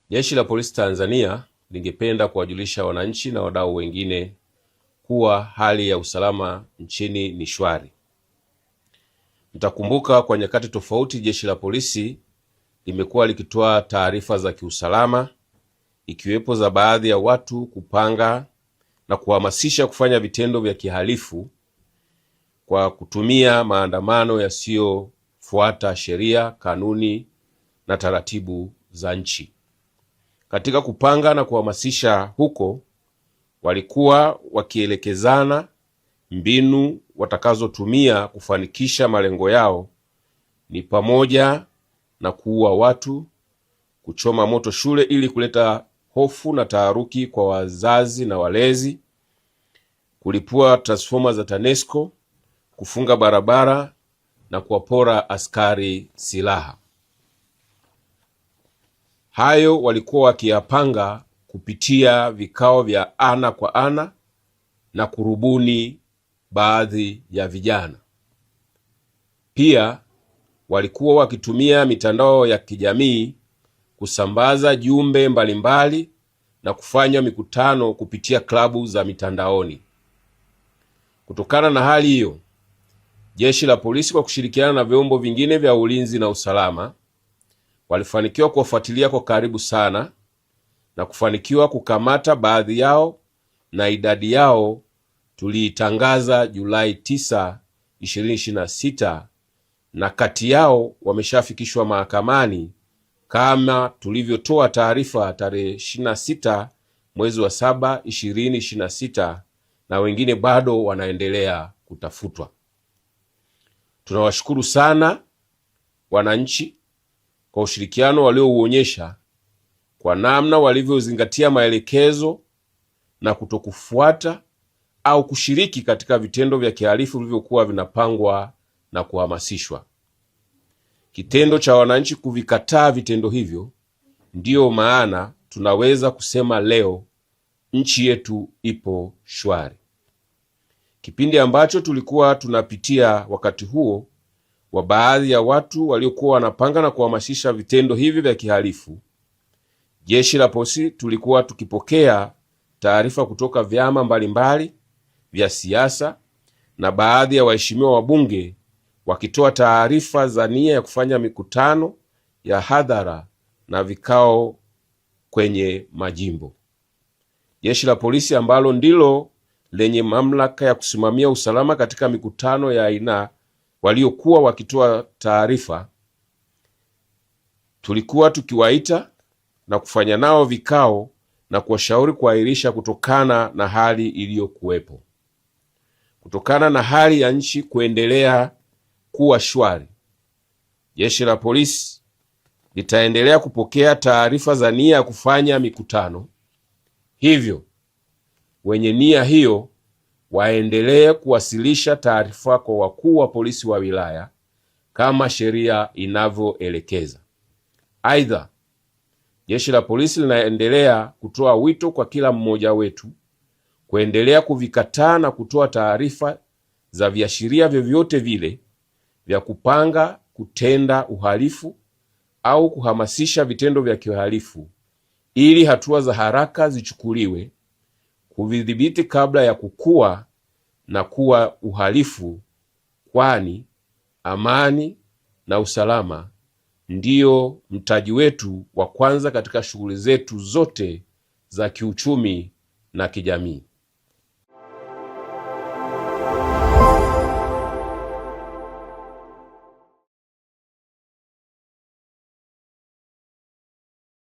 Jeshi la Polisi Tanzania lingependa kuwajulisha wananchi na wadau wengine kuwa hali ya usalama nchini ni shwari. Mtakumbuka kwa nyakati tofauti Jeshi la Polisi limekuwa likitoa taarifa za kiusalama, ikiwepo za baadhi ya watu kupanga na kuhamasisha kufanya vitendo vya kihalifu kwa kutumia maandamano yasiyofuata sheria, kanuni na taratibu za nchi. Katika kupanga na kuhamasisha huko, walikuwa wakielekezana mbinu watakazotumia kufanikisha malengo yao, ni pamoja na kuua watu, kuchoma moto shule ili kuleta hofu na taharuki kwa wazazi na walezi, kulipua transformer za TANESCO, kufunga barabara na kuwapora askari silaha. Hayo walikuwa wakiyapanga kupitia vikao vya ana kwa ana na kurubuni baadhi ya vijana. Pia walikuwa wakitumia mitandao ya kijamii kusambaza jumbe mbalimbali na kufanya mikutano kupitia klabu za mitandaoni. Kutokana na hali hiyo, Jeshi la Polisi kwa kushirikiana na vyombo vingine vya ulinzi na usalama walifanikiwa kuwafuatilia kwa karibu sana na kufanikiwa kukamata baadhi yao, na idadi yao tuliitangaza Julai 9, 2026, na kati yao wameshafikishwa mahakamani kama tulivyotoa taarifa tarehe 26 mwezi wa 7, 2026, na wengine bado wanaendelea kutafutwa. Tunawashukuru sana wananchi kwa ushirikiano waliouonyesha, kwa namna walivyozingatia maelekezo na kutokufuata au kushiriki katika vitendo vya kihalifu vilivyokuwa vinapangwa na kuhamasishwa. Kitendo cha wananchi kuvikataa vitendo hivyo, ndiyo maana tunaweza kusema leo nchi yetu ipo shwari. Kipindi ambacho tulikuwa tunapitia wakati huo wa baadhi ya watu waliokuwa wanapanga na kuhamasisha vitendo hivi vya kihalifu, Jeshi la Polisi tulikuwa tukipokea taarifa kutoka vyama mbalimbali vya siasa na baadhi ya waheshimiwa wabunge wakitoa taarifa za nia ya kufanya mikutano ya hadhara na vikao kwenye majimbo. Jeshi la Polisi ambalo ndilo lenye mamlaka ya kusimamia usalama katika mikutano ya aina waliokuwa wakitoa taarifa, tulikuwa tukiwaita na kufanya nao vikao na kuwashauri kuahirisha kutokana na hali iliyokuwepo. Kutokana na hali ya nchi kuendelea kuwa shwari, Jeshi la Polisi litaendelea kupokea taarifa za nia ya kufanya mikutano. Hivyo wenye nia hiyo waendelee kuwasilisha taarifa kwa wakuu wa polisi wa wilaya kama sheria inavyoelekeza. Aidha, Jeshi la Polisi linaendelea kutoa wito kwa kila mmoja wetu kuendelea kuvikataa na kutoa taarifa za viashiria vyovyote vile vya kupanga kutenda uhalifu au kuhamasisha vitendo vya kihalifu, ili hatua za haraka zichukuliwe kuvidhibiti kabla ya kukua na kuwa uhalifu, kwani amani na usalama ndiyo mtaji wetu wa kwanza katika shughuli zetu zote za kiuchumi na kijamii.